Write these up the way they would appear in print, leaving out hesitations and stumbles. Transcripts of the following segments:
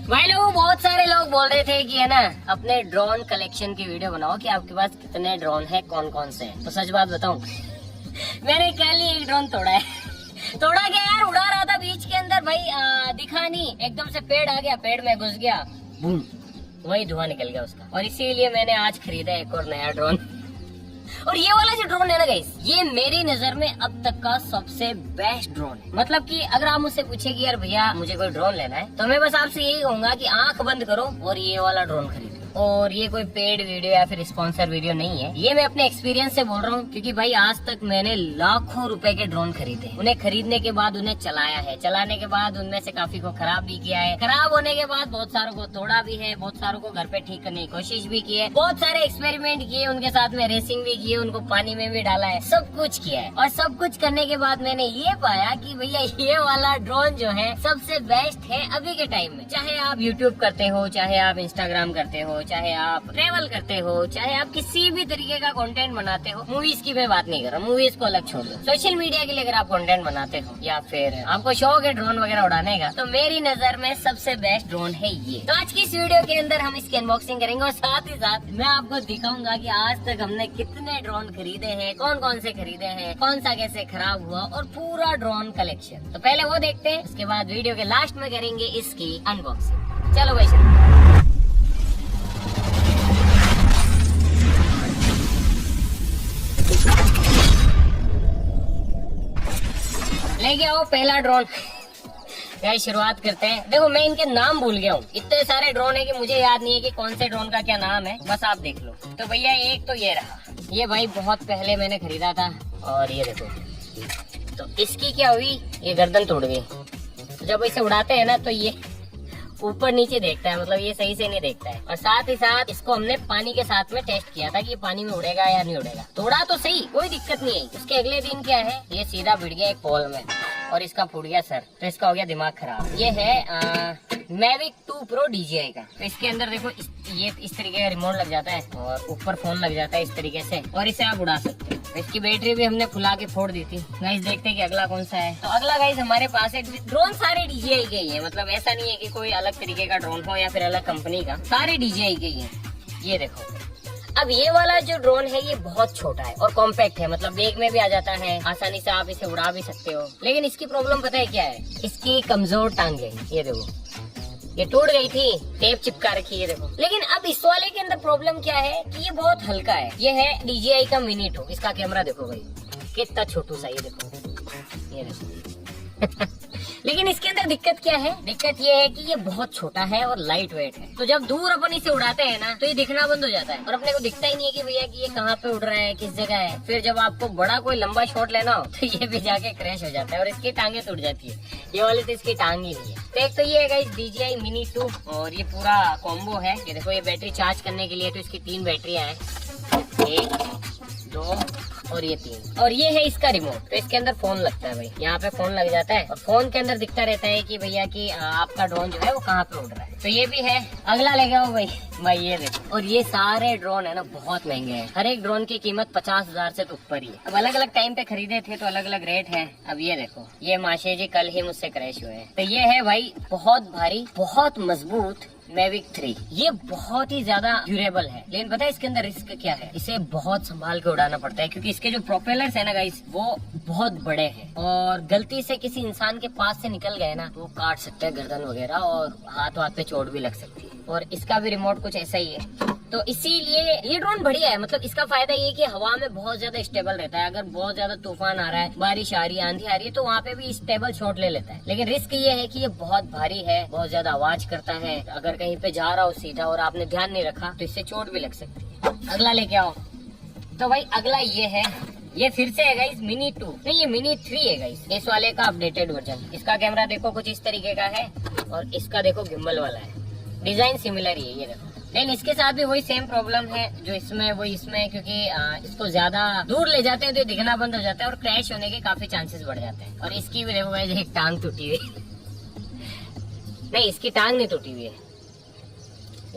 भाई लोग बहुत सारे लोग बोल रहे थे कि है ना अपने ड्रोन कलेक्शन की वीडियो बनाओ कि आपके पास कितने ड्रोन है, कौन कौन से हैं। तो सच बात बताऊं, मैंने कल ही एक ड्रोन तोड़ा है। तोड़ा क्या यार, उड़ा रहा था बीच के अंदर भाई, दिखा नहीं, एकदम से पेड़ आ गया, पेड़ में घुस गया, बूम, वही धुआं निकल गया उसका। और इसीलिए मैंने आज खरीदा एक और नया ड्रोन। और ये वाला जो ड्रोन है ना गाइस, ये मेरी नजर में अब तक का सबसे बेस्ट ड्रोन है। मतलब कि अगर आप मुझसे पूछे कि यार भैया मुझे कोई ड्रोन लेना है, तो मैं बस आपसे यही कहूंगा कि आंख बंद करो और ये वाला ड्रोन खरीदो। और ये कोई पेड वीडियो या फिर स्पॉन्सर वीडियो नहीं है, ये मैं अपने एक्सपीरियंस से बोल रहा हूँ। क्योंकि भाई आज तक मैंने लाखों रुपए के ड्रोन खरीदे, उन्हें खरीदने के बाद उन्हें चलाया है, चलाने के बाद उनमें से काफी को खराब भी किया है, खराब होने के बाद बहुत सारों को तोड़ा भी है, बहुत सारों को घर पे ठीक करने की कोशिश भी की है, बहुत सारे एक्सपेरिमेंट किए, उनके साथ में रेसिंग भी की है, उनको पानी में भी डाला है, सब कुछ किया है। और सब कुछ करने के बाद मैंने ये पाया कि भैया ये वाला ड्रोन जो है सबसे बेस्ट है अभी के टाइम में। चाहे आप यूट्यूब करते हो, चाहे आप इंस्टाग्राम करते हो, चाहे आप ट्रेवल करते हो, चाहे आप किसी भी तरीके का कंटेंट बनाते हो, मूवीज की मैं बात नहीं कर रहा, मूवीज को अलग छोड़ दो, सोशल मीडिया के लिए अगर आप कंटेंट बनाते हो या फिर आपको शौक है ड्रोन वगैरह उड़ाने का, तो मेरी नजर में सबसे बेस्ट ड्रोन है ये। तो आज की इस वीडियो के अंदर हम इसकी अनबॉक्सिंग करेंगे और साथ ही साथ मैं आपको दिखाऊंगा कि आज तक हमने कितने ड्रोन खरीदे हैं, कौन कौन से खरीदे हैं, कौन सा कैसे खराब हुआ, और पूरा ड्रोन कलेक्शन। तो पहले वो देखते हैं, उसके बाद वीडियो के लास्ट में करेंगे इसकी अनबॉक्सिंग। चलो भाई चलो। लेके आओ पहला ड्रोन। यार शुरुआत करते हैं। देखो मैं इनके नाम भूल गया हूँ, इतने सारे ड्रोन है कि मुझे याद नहीं है कि कौन से ड्रोन का क्या नाम है, बस आप देख लो। तो भैया एक तो ये रहा, ये भाई बहुत पहले मैंने खरीदा था। और ये देखो, तो इसकी क्या हुई, ये गर्दन तोड़ गई। जब इसे उड़ाते हैं ना तो ये ऊपर नीचे देखता है, मतलब ये सही से नहीं देखता है। और साथ ही साथ इसको हमने पानी के साथ में टेस्ट किया था कि पानी में उड़ेगा या नहीं उड़ेगा। तोड़ा तो सही, कोई दिक्कत नहीं है। उसके अगले दिन क्या है, ये सीधा भिड़ गया एक पोल में और इसका फूट गया सर, तो इसका हो गया दिमाग खराब। ये है मैविक 2 प्रो DJI का। तो इसके अंदर देखो ये इस तरीके का रिमोट लग जाता है और ऊपर फोन लग जाता है इस तरीके से, और इसे आप उड़ा सकते हो। इसकी बैटरी भी हमने फुला के फोड़ दी थी। गाइस देखते हैं कि अगला कौन सा है। तो अगला गाइस हमारे पास है, ड्रोन सारे DJI के ही है, मतलब ऐसा नहीं है कि कोई अलग तरीके का ड्रोन हो या फिर अलग कंपनी का, सारे DJI के ही है। ये देखो, अब ये वाला जो ड्रोन है ये बहुत छोटा है और कॉम्पैक्ट है, मतलब बैग में भी आ जाता है, आसानी से आप इसे उड़ा भी सकते हो। लेकिन इसकी प्रॉब्लम पता है क्या है, इसकी कमजोर टांगे। ये देखो, ये टूट गई थी, टेप चिपका रखी है देखो। लेकिन अब इस वाले के अंदर प्रॉब्लम क्या है कि ये बहुत हल्का है। ये है DJI का मिनी 2। इसका कैमरा देखो भाई कितना छोटू सा, ये देखो, ये देखो। लेकिन इसके अंदर दिक्कत क्या है, दिक्कत ये है कि ये बहुत छोटा है और लाइट वेट है। तो जब दूर अपन इसे उड़ाते हैं ना तो ये दिखना बंद हो जाता है और अपने को दिखता ही नहीं है कि भैया कि ये कहाँ पे उड़ रहा है, किस जगह है। फिर जब आपको बड़ा कोई लंबा शॉट लेना हो तो ये भी जाके क्रैश हो जाता है और इसकी टांगे टूट जाती है। ये वाली तो इसकी टांग ही नहीं है। तो एक तो ये है गाइस DJI मिनी 2 और ये पूरा कॉम्बो है। ये देखो, ये बैटरी चार्ज करने के लिए तो इसकी 3 बैटरियां हैं, 1, 2 और ये 3। और ये है इसका रिमोट। तो इसके अंदर फोन लगता है भाई, यहाँ पे फोन लग जाता है और फोन के अंदर दिखता रहता है कि भैया कि आपका ड्रोन जो है वो कहाँ पे उड़ रहा है। तो ये भी है। अगला लेके आओ भाई। ये देखो, और ये सारे ड्रोन है ना बहुत महंगे हैं। हर एक ड्रोन की कीमत 50,000 से तो ऊपर ही है। अब अलग अलग टाइम पे खरीदे थे तो अलग अलग रेट है। अब ये देखो, ये माशे जी कल ही मुझसे क्रैश हुए हैं। तो ये है भाई बहुत भारी, बहुत मजबूत मैविक 3। ये बहुत ही ज्यादा ड्यूरेबल है, लेकिन पता है इसके अंदर रिस्क क्या है, इसे बहुत संभाल के उड़ाना पड़ता है क्योंकि इसके जो प्रोपेलर्स है ना गाइस वो बहुत बड़े हैं और गलती से किसी इंसान के पास से निकल गए ना तो वो काट सकते हैं गर्दन वगैरह और हाथ पे चोट भी लग सकती है। और इसका भी रिमोट कुछ ऐसा ही है। तो इसीलिए ये ड्रोन बढ़िया है। मतलब इसका फायदा ये कि हवा में बहुत ज्यादा स्टेबल रहता है। अगर बहुत ज्यादा तूफान आ रहा है, बारिश आ रही है, आंधी आ रही है, तो वहाँ पे भी स्टेबल शॉट ले लेता है। लेकिन रिस्क ये है कि ये बहुत भारी है, बहुत ज्यादा आवाज करता है। अगर कहीं पे जा रहा हो सीधा और आपने ध्यान नहीं रखा तो इससे चोट भी लग सकती है। अगला लेके आओ। तो भाई अगला ये है, ये फिर से है गाइस मिनी 2 नहीं, ये मिनी 3 है गाइस। इस वाले का अपडेटेड वर्जन। इसका कैमरा देखो कुछ इस तरीके का है और इसका देखो गिम्बल वाला है। डिजाइन सिमिलर ही है, ये देखो। लेकिन इसके साथ भी वही सेम प्रॉब्लम है जो इसमें वो इसमें, क्योंकि इसको ज्यादा दूर ले जाते हैं तो दिखना बंद हो जाता है और क्रैश होने के काफी चांसेस बढ़ जाते हैं। और इसकी भी देखो गाइस एक टांग टूटी हुई नहीं, इसकी टांग नहीं टूटी हुई है,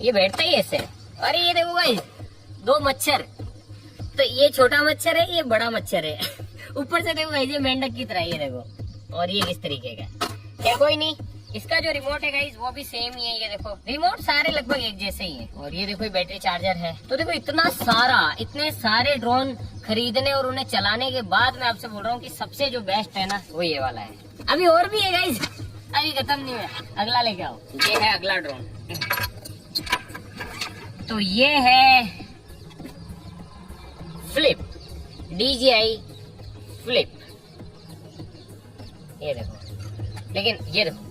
ये बैठता ही ऐसे। अरे ये देखो गाइस 2 मच्छर। तो ये छोटा मच्छर है, ये बड़ा मच्छर है। ऊपर से देखो गाइस ये मेंढक की तरह, ये देखो। और ये किस तरीके का, क्या कोई नहीं, इसका जो रिमोट है गाइस वो भी सेम ही है। ये देखो रिमोट सारे लगभग एक जैसे ही है। और ये देखो बैटरी चार्जर है। तो देखो इतने सारे ड्रोन खरीदने और उन्हें चलाने के बाद मैं आपसे बोल रहा हूँ कि सबसे जो बेस्ट है ना वो ये वाला है। अभी और भी है गाइस, अभी खत्म नहीं है, अगला लेके आओ। ये है अगला ड्रोन। तो ये है फ्लिप, DJI फ्लिप। ये देखो, लेकिन ये देखो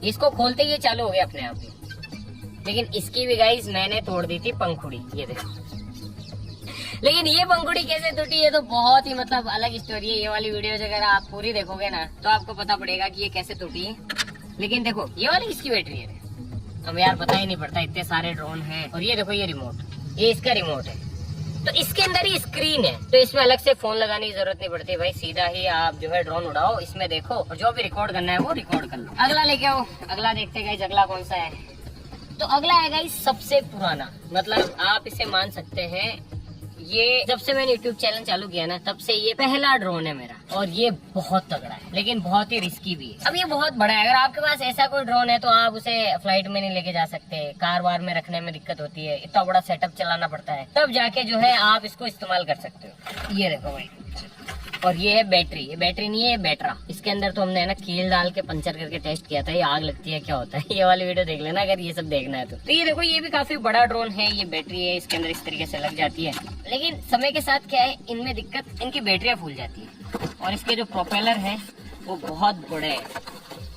इसको खोलते ही ये चालू हो गया अपने आप ही। लेकिन इसकी भी गाइस मैंने तोड़ दी थी पंखुड़ी। ये देखो, लेकिन ये पंखुड़ी कैसे टूटी है तो बहुत ही मतलब अलग स्टोरी है। ये वाली वीडियो अगर आप पूरी देखोगे ना तो आपको पता पड़ेगा कि ये कैसे टूटी है। लेकिन देखो ये वाली इसकी बैटरी है। अब यार पता ही नहीं पड़ता, इतने सारे ड्रोन हैं। और ये देखो ये रिमोट, ये इसका रिमोट है। तो इसके अंदर ही स्क्रीन है, तो इसमें अलग से फोन लगाने की जरूरत नहीं पड़ती भाई। सीधा ही आप जो है ड्रोन उड़ाओ, इसमें देखो और जो भी रिकॉर्ड करना है वो रिकॉर्ड कर लो। अगला लेके आओ, अगला देखते गाइस अगला कौन सा है। तो अगला है गाइस सबसे पुराना, मतलब आप इसे मान सकते हैं ये जब से मैंने YouTube चैनल चालू किया ना तब से ये पहला ड्रोन है मेरा। और ये बहुत तगड़ा है लेकिन बहुत ही रिस्की भी है। अब ये बहुत बड़ा है, अगर आपके पास ऐसा कोई ड्रोन है तो आप उसे फ्लाइट में नहीं लेके जा सकते, कार वार में रखने में दिक्कत होती है, इतना बड़ा सेटअप चलाना पड़ता है, तब जाके जो है आप इसको इस्तेमाल कर सकते हो। ये देखो भाई, और ये है बैटरी, ये बैटरी नहीं है, ये बैटरा। इसके अंदर तो हमने है ना कील डाल के पंचर करके टेस्ट किया था, ये आग लगती है क्या होता है। ये वाली वीडियो देख लेना अगर ये सब देखना है तो ये देखो ये भी काफी बड़ा ड्रोन है। ये बैटरी है इसके अंदर इस तरीके से लग जाती है। लेकिन समय के साथ क्या है, इनमें दिक्कत, इनकी बैटरियां फूल जाती है। और इसके जो प्रोपेलर है वो बहुत बड़े है।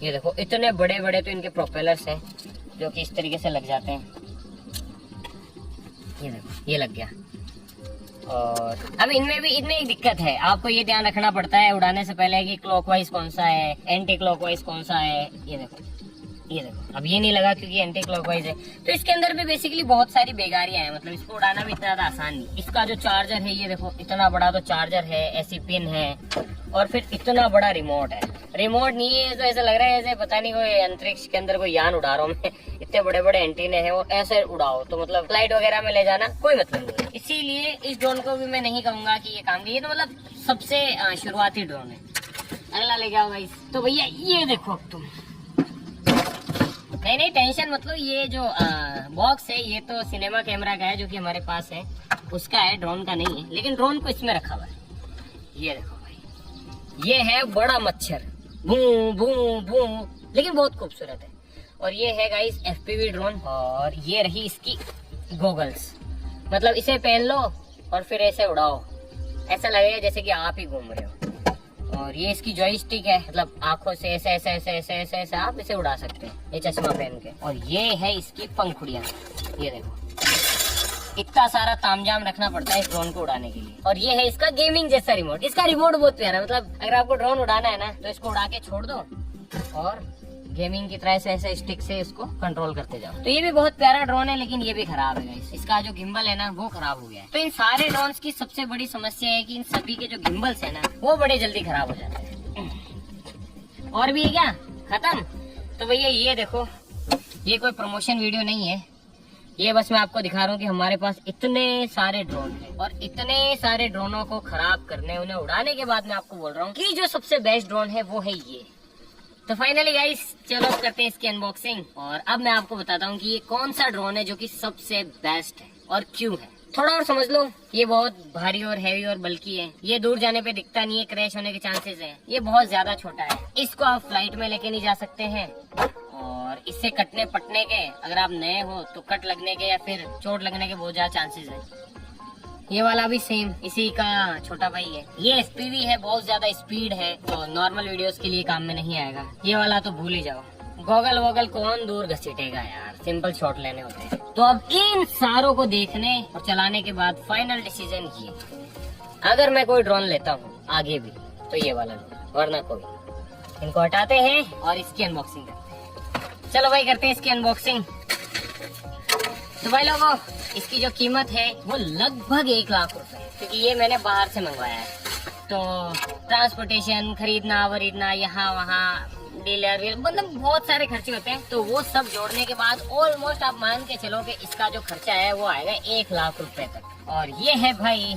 ये देखो इतने बड़े बड़े तो इनके प्रोपेलर्स है जो कि इस तरीके से लग जाते हैं। ये देखो ये लग गया। और अब इनमें एक दिक्कत है, आपको ये ध्यान रखना पड़ता है उड़ाने से पहले कि क्लॉकवाइज कौन सा है, एंटी क्लॉकवाइज कौन सा है। ये देखो अब ये नहीं लगा क्योंकि एंटी क्लॉकवाइज है। तो इसके अंदर भी बेसिकली बहुत सारी बेगारियां हैं, मतलब इसको उड़ाना भी इतना ज्यादा आसान नहीं। इसका जो चार्जर है ये देखो इतना बड़ा तो चार्जर है, ऐसी पिन है और फिर इतना बड़ा रिमोट है। रिमोट नहीं है तो ऐसा लग रहा है जैसे पता नहीं कोई अंतरिक्ष के अंदर कोई यान उड़ा रहा हूँ मैं। इतने बड़े बड़े एंटीने हैं और ऐसे उड़ाओ तो मतलब फ्लाइट वगैरह में ले जाना कोई मतलब नहीं। इसीलिए इस ड्रोन को भी मैं नहीं कहूंगा कि ये काम की, ये तो मतलब सबसे शुरुआती ड्रोन है। अगला ले जाओ भाई। तो भैया ये देखो तुम, नहीं टेंशन मतलब ये जो बॉक्स है ये तो सिनेमा कैमरा का है जो कि हमारे पास है, उसका है, ड्रोन का नहीं है। लेकिन ड्रोन को इसमें रखा हुआ है। ये देखो भाई, ये है बड़ा मच्छर, भू भू भू, लेकिन बहुत खूबसूरत है। और ये है गाइस FPV ड्रोन। और ये रही इसकी गॉगल्स, मतलब इसे पहन लो और फिर ऐसे उड़ाओ, ऐसा लगेगा जैसे कि आप ही घूम रहे हो। और ये इसकी जॉयस्टिक है, मतलब आंखों से ऐसे ऐसे ऐसे ऐसे ऐसे ऐसे आप इसे उड़ा सकते हैं ये चश्मा पहन के। और ये है इसकी पंखुड़ियाँ, ये देखो इतना सारा तामझाम रखना पड़ता है इस ड्रोन को उड़ाने के लिए। और ये है इसका गेमिंग जैसा रिमोट। इसका रिमोट बहुत प्यारा है, मतलब अगर आपको ड्रोन उड़ाना है ना तो इसको उड़ा के छोड़ दो और गेमिंग की तरह से ऐसे स्टिक से इसको कंट्रोल करते जाओ। तो ये भी बहुत प्यारा ड्रोन है लेकिन ये भी खराब है गाइस, इसका जो गिम्बल है ना वो खराब हो गया है। तो इन सारे ड्रोन्स की सबसे बड़ी समस्या है कि इन सभी के जो गिम्बल्स है ना वो बड़े जल्दी खराब हो जाते हैं। और भी है क्या खत्म? तो भैया ये देखो, ये कोई प्रमोशन वीडियो नहीं है, ये बस मैं आपको दिखा रहा हूँ कि हमारे पास इतने सारे ड्रोन हैं और इतने सारे ड्रोनों को खराब करने, उन्हें उड़ाने के बाद मैं आपको बोल रहा हूँ कि जो सबसे बेस्ट ड्रोन है वो है ये। तो फाइनली गाइस चलो करते हैं इसकी अनबॉक्सिंग। और अब मैं आपको बताता हूँ कि ये कौन सा ड्रोन है जो कि सबसे बेस्ट है और क्यों है। थोड़ा और समझ लो, ये बहुत भारी और हैवी और बल्कि है, ये दूर जाने पे दिखता नहीं है, क्रैश होने के चांसेस है, ये बहुत ज्यादा छोटा है, इसको आप फ्लाइट में लेके नहीं जा सकते हैं। और इससे कटने पटने के, अगर आप नए हो तो कट लगने के या फिर चोट लगने के बहुत ज्यादा चांसेस है। ये वाला भी सेम इसी का छोटा भाई है। ये FPV है, बहुत ज्यादा स्पीड है, तो नॉर्मल वीडियोस के लिए काम में नहीं आएगा। ये वाला तो भूल ही जाओ, गॉगल वॉगल कौन दूर घसीटेगा यार, सिंपल शॉट लेने होते हैं। तो अब इन सारों को देखने और चलाने के बाद फाइनल डिसीजन ये, अगर मैं कोई ड्रोन लेता हूँ आगे भी तो ये वाला लूँ, वरना कोई। इनको हटाते हैं और इसकी अनबॉक्सिंग करते हैं। चलो भाई करते हैं इसकी अनबॉक्सिंग। तो भाई लोगों, इसकी जो कीमत है वो लगभग 1 लाख रुपए, क्योंकि ये मैंने बाहर से मंगवाया है। तो ट्रांसपोर्टेशन, खरीदना वरीदना, यहाँ वहाँ डीलर, मतलब बहुत सारे खर्चे होते हैं। तो वो सब जोड़ने के बाद ऑलमोस्ट आप मान के चलो कि इसका जो खर्चा है वो आएगा 1 लाख रुपए तक। और ये है भाई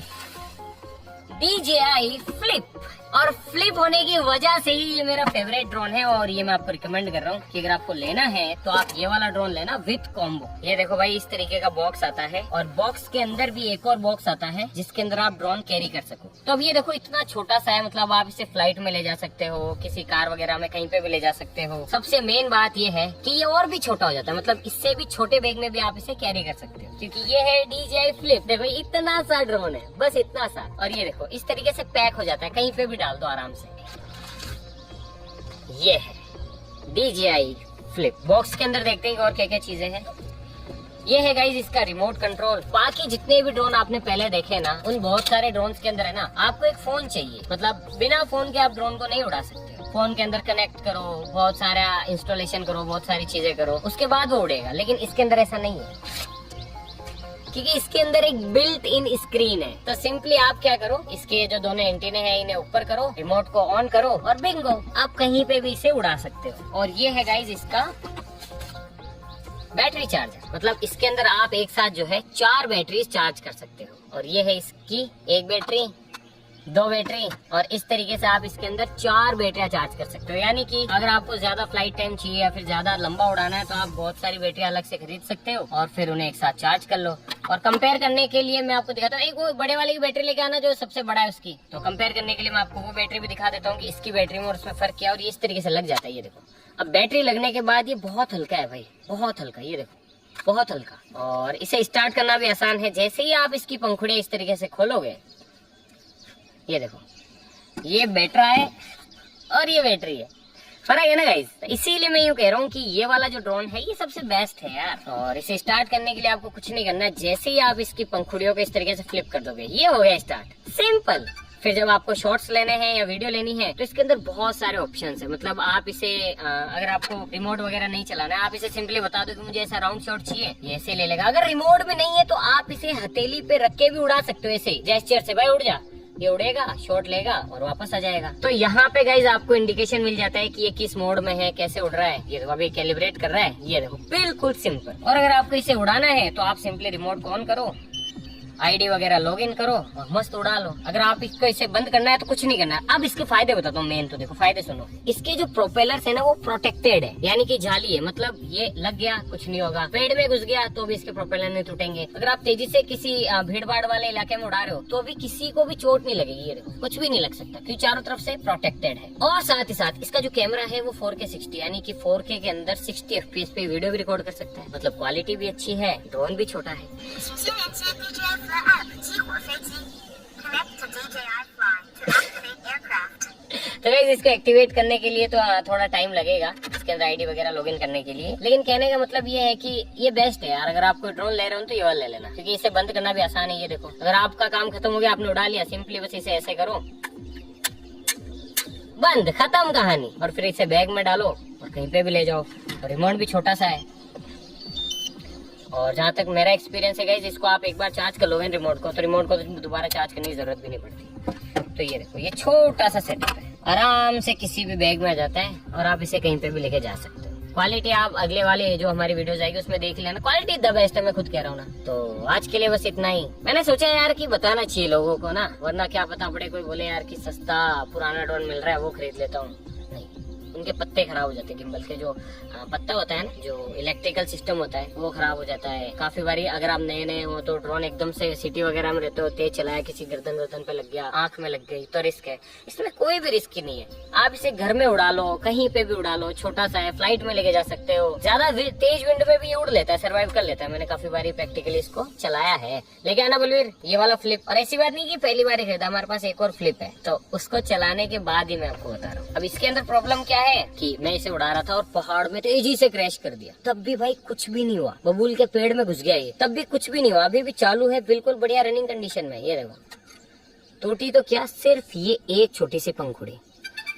DJI फ्लिप। और फ्लिप होने की वजह से ही ये मेरा फेवरेट ड्रोन है और ये मैं आपको रिकमेंड कर रहा हूँ कि अगर आपको लेना है तो आप ये वाला ड्रोन लेना विथ कॉम्बो। ये देखो भाई, इस तरीके का बॉक्स आता है और बॉक्स के अंदर भी एक और बॉक्स आता है जिसके अंदर आप ड्रोन कैरी कर सको। तो अब ये देखो इतना छोटा सा है, मतलब आप इसे फ्लाइट में ले जा सकते हो, किसी कार वगैरह में कहीं पे भी ले जा सकते हो। सबसे मेन बात ये है कि ये और भी छोटा हो जाता है, मतलब इससे भी छोटे बैग में भी आप इसे कैरी कर सकते हो, क्योंकि ये है DJI फ्लिप। देखो इतना सा ड्रोन है, बस इतना सा, और ये देखो इस तरीके से पैक हो जाता है, कहीं पे भी डाल दो आराम से। ये है DJI फ्लिप। बॉक्स के अंदर देखते हैं और क्या क्या चीजें हैं। ये है गाइज इसका रिमोट कंट्रोल। बाकी जितने भी ड्रोन आपने पहले देखे ना, उन बहुत सारे ड्रोन के अंदर है ना, आपको एक फोन चाहिए, मतलब बिना फोन के आप ड्रोन को नहीं उड़ा सकते। फोन के अंदर कनेक्ट करो, बहुत सारा इंस्टॉलेशन करो, बहुत सारी चीजें करो, उसके बाद वो उड़ेगा। लेकिन इसके अंदर ऐसा नहीं है, क्योंकि इसके अंदर एक बिल्ट इन स्क्रीन है। तो सिंपली आप क्या करो, इसके जो दोनों एंटीने हैं इन्हें ऊपर करो, रिमोट को ऑन करो और बिंगो, आप कहीं पे भी इसे उड़ा सकते हो। और ये है गाइज इसका बैटरी चार्जर, मतलब इसके अंदर आप एक साथ जो है 4 बैटरीज चार्ज कर सकते हो। और ये है इसकी एक बैटरी, 2 बैटरी, और इस तरीके से आप इसके अंदर 4 बैटरियां चार्ज कर सकते हो। यानी कि अगर आपको ज्यादा फ्लाइट टाइम चाहिए या फिर ज्यादा लंबा उड़ाना है तो आप बहुत सारी बैटरी अलग से खरीद सकते हो और फिर उन्हें एक साथ चार्ज कर लो। और कंपेयर करने के लिए मैं आपको दिखाता हूँ, एक वो बड़े वाले की बैटरी लेके आना जो सबसे बड़ा है उसकी। तो कंपेयर करने के लिए मैं आपको वो बैटरी भी दिखा देता हूँ कि इसकी बैटरी में और उसमें फर्क क्या है। और ये इस तरीके से लग जाता है, ये देखो। अब बैटरी लगने के बाद ये बहुत हल्का है भाई, बहुत हल्का, ये देखो बहुत हल्का। और इसे स्टार्ट करना भी आसान है। जैसे ही आप इसकी पंखुड़ियां इस तरीके से खोलोगे, ये देखो ये बैटरा है और ये बैटरी है, फर्क है ना गाइस। इसीलिए मैं यूँ कह रहा हूँ कि ये वाला जो ड्रोन है ये सबसे बेस्ट है यार। और इसे स्टार्ट करने के लिए आपको कुछ नहीं करना है, जैसे ही आप इसकी पंखुड़ियों को इस तरीके से फ्लिप कर दोगे, ये हो गया स्टार्ट, सिंपल। फिर जब आपको शॉर्ट्स लेने हैं या वीडियो लेनी है तो इसके अंदर बहुत सारे ऑप्शंस है। मतलब आप इसे अगर आपको रिमोट वगैरह नहीं चलाना है, आप इसे सिंपली बता दो कि मुझे ऐसा राउंड शॉट चाहिए, ये ऐसे ले लेगा। अगर रिमोट में नहीं है तो आप इसे हथेली पे रख के भी उड़ा सकते हो, ऐसे जेस्चर से, भाई उड़ जा, ये उड़ेगा, शॉट लेगा और वापस आ जाएगा। तो यहाँ पे गाइज आपको इंडिकेशन मिल जाता है कि ये किस मोड में है, कैसे उड़ रहा है। ये देखो अभी कैलिब्रेट कर रहा है, ये देखो बिल्कुल सिंपल। और अगर आपको इसे उड़ाना है तो आप सिंपली रिमोट को ऑन करो, आईडी वगैरह लॉगिन करो और मस्त उड़ा लो। अगर आप इसको इसे बंद करना है तो कुछ नहीं करना है। अब इसके फायदे बताता हूँ, मेन तो देखो फायदे सुनो। इसके जो प्रोपेलर्स है ना वो प्रोटेक्टेड है, यानी कि जाली है, मतलब ये लग गया कुछ नहीं होगा, पेड़ में घुस गया तो भी इसके प्रोपेलर नहीं टूटेंगे। अगर आप तेजी से किसी भीड़ भाड़ वाले इलाके में उड़ा रहे हो तो भी किसी को भी चोट नहीं लगेगी, ये देखो कुछ भी नहीं लग सकता, क्योंकि चारों तरफ से प्रोटेक्टेड है। और साथ ही साथ इसका जो कैमरा है वो 4K 60, यानी कि 4K के अंदर 60 FPS पे वीडियो भी रिकॉर्ड कर सकता है। मतलब क्वालिटी भी अच्छी है, ड्रोन भी छोटा है। तो गाइस इसको एक्टिवेट करने के लिए तो थोड़ा टाइम लगेगा, इसके अंदर आईडी वगैरह लॉगिन करने के लिए। लेकिन कहने का मतलब ये है कि ये बेस्ट है यार। अगर आप कोई ड्रोन ले रहे हो तो ये वाला ले लेना, क्योंकि इसे बंद करना भी आसान है। ये देखो अगर आपका काम खत्म हो गया, आपने उड़ा लिया, सिंपली बस इसे ऐसे करो, बंद, खत्म कहानी। और फिर इसे बैग में डालो और कहीं पे भी ले जाओ। और रिमोट भी छोटा सा है। और जहाँ तक मेरा एक्सपीरियंस है गाइस, इसको आप एक बार चार्ज कर लोगे रिमोट को, तो रिमोट को दोबारा चार्ज करने की जरूरत भी नहीं पड़ती। तो ये देखो ये छोटा सा सेटअप है, आराम से किसी भी बैग में आ जाता है और आप इसे कहीं पे भी लेके जा सकते हो। क्वालिटी आप अगले वाले जो हमारी वीडियोस आएगी उसमें देख लेना, क्वालिटी द बेस्ट है, मैं खुद कह रहा हूँ ना। तो आज के लिए बस इतना ही। मैंने सोचा यार कि बताना चाहिए लोगों को ना, वरना क्या पता पड़े कोई बोले यार कि सस्ता पुराना ड्रोन मिल रहा है वो खरीद लेता हूँ। नहीं, उनके पत्ते खराब हो जाते हैं, गिम्बल के जो पत्ता होता है ना, जो इलेक्ट्रिकल सिस्टम होता है वो खराब हो जाता है। काफी बारी अगर आप नए नए हो तो ड्रोन एकदम से सिटी वगैरह में रहते हो, तेज चलाया, किसी गर्दन पे लग गया, आंख में लग गई, तो रिस्क है। इसमें कोई भी रिस्क नहीं है, आप इसे घर में उड़ा लो, कहीं पे भी उड़ा लो, छोटा सा है, फ्लाइट में लेके जा सकते हो। ज्यादा तेज विंड में भी ये उड़ लेता है, सर्वाइव कर लेता है। मैंने काफी बारी प्रैक्टिकली इसको चलाया है। लेके आना बलवीर ये वाला फ्लिप। और ऐसी बात नहीं कि पहली बार ही खरीदा, हमारे पास एक और फ्लिप है, तो उसको चलाने के बाद ही मैं आपको बता रहा हूँ। अब इसके अंदर प्रॉब्लम क्या है कि मैं इसे उड़ा रहा था और पहाड़ में तेजी से क्रैश कर दिया, तब भी भाई कुछ भी नहीं हुआ। बबूल के पेड़ में घुस गया ये, तब भी कुछ भी नहीं हुआ, अभी भी चालू है, बिल्कुल बढ़िया रनिंग कंडीशन में। ये देखो टूटी तो क्या, सिर्फ ये एक छोटी सी पंखुड़ी,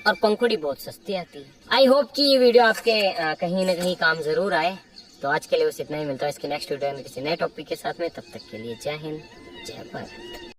और पंखुड़ी बहुत सस्ती आती है। आई होप कि ये वीडियो आपके कहीं न कहीं काम जरूर आए। तो आज के लिए बस इतना ही, मिलता है इसके नेक्स्ट वीडियो में किसी नए टॉपिक के साथ में। तब तक के लिए जय हिंद, जय भारत।